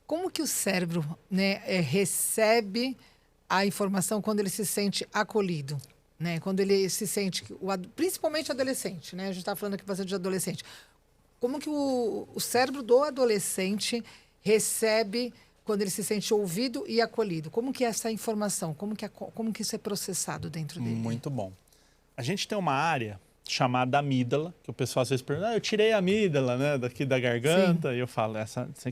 Como que o cérebro, né, recebe a informação quando ele se sente acolhido? Né? Quando ele se sente, principalmente adolescente, né? A gente está falando aqui bastante de adolescente. Como que o cérebro do adolescente recebe quando ele se sente ouvido e acolhido? Como que é essa informação? Como que isso é processado dentro dele? Muito bom. A gente tem uma área chamada amígdala, que o pessoal às vezes pergunta, eu tirei a amígdala, né, daqui da garganta, e eu falo,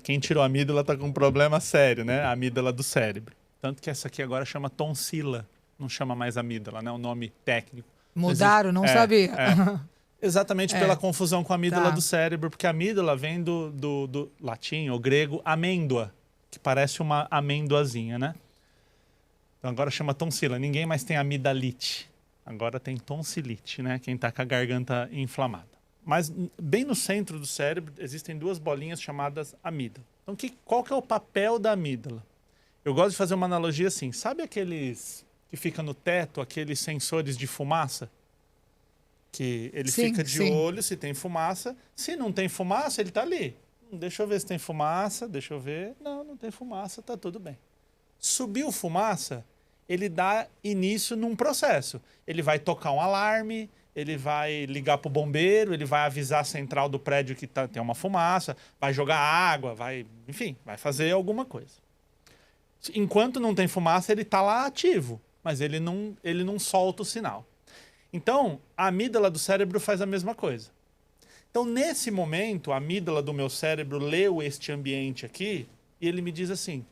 quem tirou a amígdala está com um problema sério, né, a amígdala do cérebro. Tanto que essa aqui agora chama tonsila, não chama mais amígdala, né, o nome técnico. Mudaram, não sabia. Exatamente pela confusão com a amígdala do cérebro, porque a amígdala vem do latim ou grego amêndoa, que parece uma amêndoazinha, né? Então agora chama tonsila, ninguém mais tem amidalite. Agora tem tonsilite, né? Quem está com a garganta inflamada. Mas bem no centro do cérebro existem duas bolinhas chamadas amígdala. Então qual que é o papel da amígdala? Eu gosto de fazer uma analogia assim. Sabe aqueles que ficam no teto, aqueles sensores de fumaça? Que ele fica de olho se tem fumaça. Se não tem fumaça, ele está ali. Deixa eu ver se tem fumaça, deixa eu ver. Não, não tem fumaça, tá tudo bem. Subiu fumaça, ele dá início num processo. Ele vai tocar um alarme, ele vai ligar para o bombeiro, ele vai avisar a central do prédio que tem uma fumaça, vai jogar água, enfim, vai fazer alguma coisa. Enquanto não tem fumaça, ele está lá ativo, mas ele não solta o sinal. Então, a amígdala do cérebro faz a mesma coisa. Então, nesse momento, a amígdala do meu cérebro leu este ambiente aqui e ele me diz assim,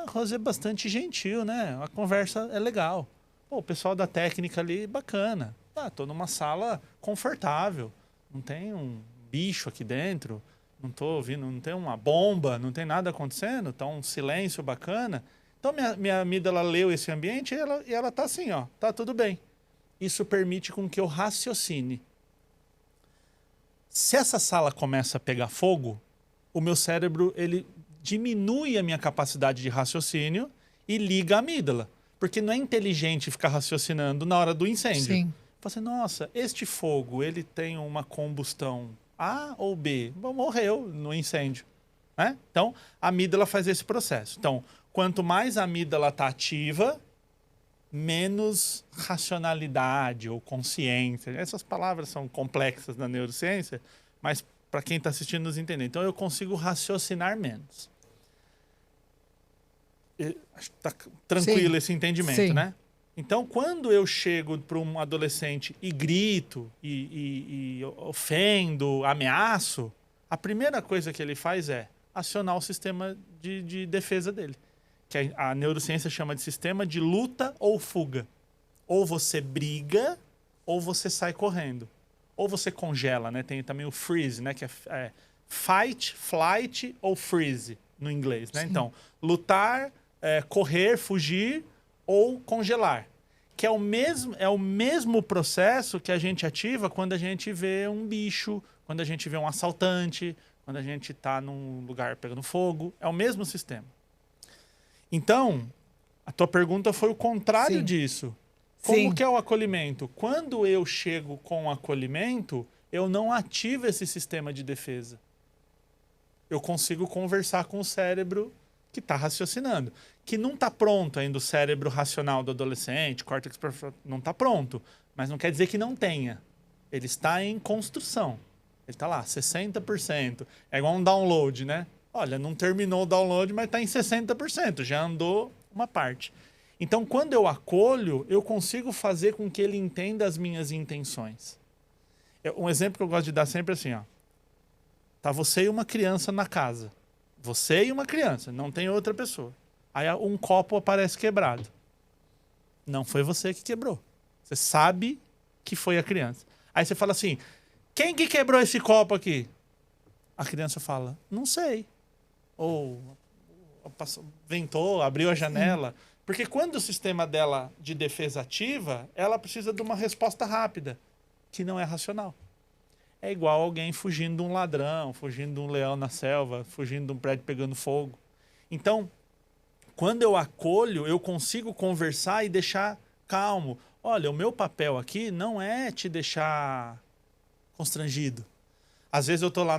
Rosé é bastante gentil, né? A conversa é legal. Pô, o pessoal da técnica ali, bacana. Tô numa sala confortável. Não tem um bicho aqui dentro. Não tô ouvindo, não tem uma bomba, não tem nada acontecendo. Tá um silêncio bacana. Então, minha amígdala leu esse ambiente e ela tá assim, ó. Tá tudo bem. Isso permite com que eu raciocine. Se essa sala começa a pegar fogo, o meu cérebro, ele diminui a minha capacidade de raciocínio e liga a amígdala. Porque não é inteligente ficar raciocinando na hora do incêndio. Sim. Fala assim, nossa, este fogo, ele tem uma combustão A ou B? Bom, morreu no incêndio. Né? Então, a amígdala faz esse processo. Então, quanto mais a amígdala está ativa, menos racionalidade ou consciência. Essas palavras são complexas na neurociência, mas para quem está assistindo nos entender. Então, eu consigo raciocinar menos. Está tranquilo esse entendimento, né? Então, quando eu chego para um adolescente e grito, e ofendo, ameaço, a primeira coisa que ele faz é acionar o sistema de defesa dele. Que a neurociência chama de sistema de luta ou fuga. Ou você briga, ou você sai correndo. Ou você congela, né? Tem também o freeze, né? Que é fight, flight ou freeze no inglês, né? Então, lutar, correr, fugir ou congelar. Que é o mesmo processo que a gente ativa quando a gente vê um bicho, quando a gente vê um assaltante, quando a gente está num lugar pegando fogo. É o mesmo sistema. Então, a tua pergunta foi o contrário disso. Como que é o acolhimento? Quando eu chego com o acolhimento, eu não ativo esse sistema de defesa. Eu consigo conversar com o cérebro que está raciocinando. Que não está pronto ainda o cérebro racional do adolescente, córtex pré-frontal, não está pronto. Mas não quer dizer que não tenha. Ele está em construção. Ele está lá, 60%. É igual um download, né? Olha, não terminou o download, mas está em 60%. Já andou uma parte. Então, quando eu acolho, eu consigo fazer com que ele entenda as minhas intenções. Um exemplo que eu gosto de dar sempre é assim, ó. Tá você e uma criança na casa. Você e uma criança, não tem outra pessoa. Aí um copo aparece quebrado. Não foi você que quebrou. Você sabe que foi a criança. Aí você fala assim, quem que quebrou esse copo aqui? A criança fala, não sei. Ou ventou, abriu a janela. Porque quando o sistema dela de defesa ativa, ela precisa de uma resposta rápida, que não é racional. É igual alguém fugindo de um ladrão, fugindo de um leão na selva, fugindo de um prédio pegando fogo. Então, quando eu acolho, eu consigo conversar e deixar calmo. Olha, o meu papel aqui não é te deixar constrangido. Às vezes eu tô lá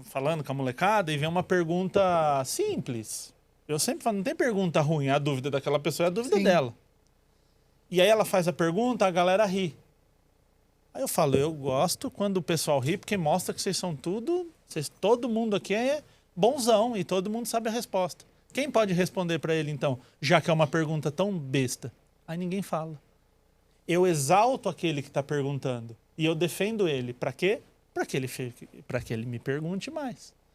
falando com a molecada e vem uma pergunta simples. Eu sempre falo, não tem pergunta ruim, a dúvida daquela pessoa é a dúvida dela. E aí ela faz a pergunta, a galera ri. Aí eu falo, eu gosto quando o pessoal ri, porque mostra que vocês são todo mundo aqui é bonzão e todo mundo sabe a resposta. Quem pode responder para ele, então, já que é uma pergunta tão besta? Aí ninguém fala. Eu exalto aquele que está perguntando e eu defendo ele. Para quê? Para que ele me pergunte mais.